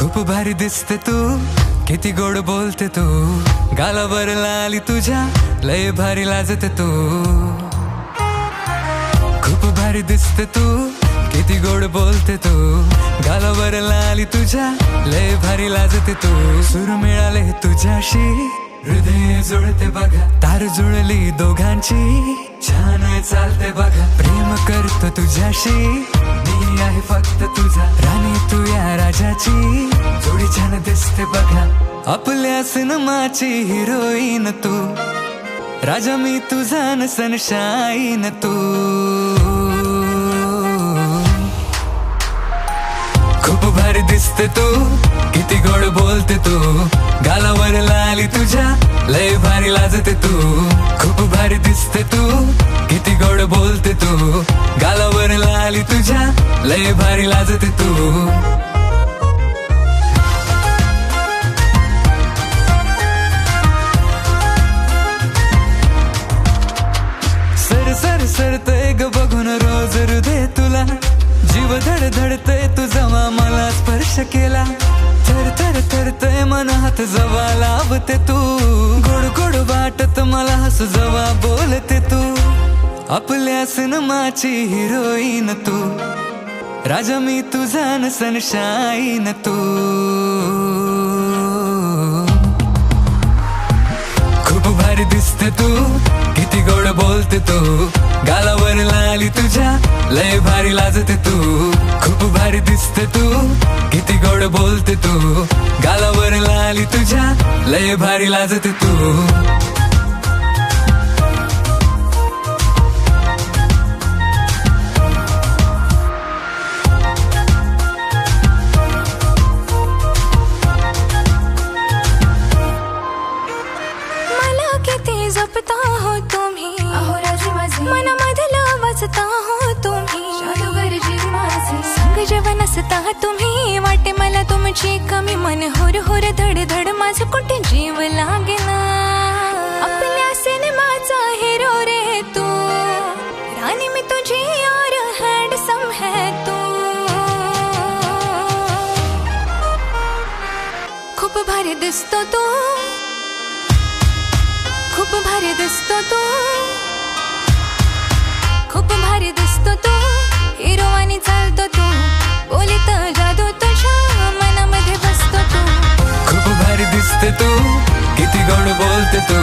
खूप भारी दिसते तू, किती गोड बोलते तू, गालावर लाली तुझ्या लय भारी लाजते तू. खूप भारी दिसते तू, किती गोड बोलते तू, गालावर लाली तुझ्या लय भारी लाजते तू. सूर मिळाले तुझ्याशी, हृदय जुळते बघा, तार जुळली दोघांची, छान चालते बघा. प्रेम करतो तुझ्याशी, मी आहे फक्त तुझा राणी, तू या राजाची जोडी छान दिसते बघा. आपल्या सिनेमाची हिरोईन तू, राजा मी तुझा न सनशाईन तू. खूप भारी दिसते तू, किती गोड बोलते तू, गालावर लाली तुझ्या लय भारी लाजते तू. खूप भारी दिसते तू, किती गोड बोलते तू, गालावर लाली तुझ्या लय भारी लाजते तू. सर सर सरतय ग बघून रोज हृदय तुला, जीव धडधडतय तू जवा मला स्पर्श केला. थर थर थरतय मन हात जवा लावते तू, गोड गोड वाटत मला हसू जवा बोलते तू. आपल्या सिनेमाची हिरोईन तू, राजा मी तुझा न सनशाईन तू. खूप भारी दिसते तू, किती गोड बोलते तू, गालावर लाली तुझ्या लय भारी लाजते तू. खूप भारी दिसते तू, किती गोड बोलते तू, गालावर लाली तुझ्या लय भारी लाजते तू. जपता हो तुम्ही, अहो राजे माझे, मनामधलं वाचता हो तुम्ही, जादूगर जीव माझे, संग जेव्हा नसता तुम्ही, वाटे मला तुमची कमी, मन हुर हुर धड धड माझं कुठे जीव लागेना. आपल्या सिनेमाचा हिरो रे तू, राणी मी तुझी और हँडसम है तू. खूप भारी दिसतो तू, खूप भारी दिसतो तू, खूप भारी दिसतो तू, हिरो आणि चालतो तू, बोलीत जादू तुझ्या मनामध्ये बसतो तू. खूप भारी दिसते तू, किती गोड बोलते तू,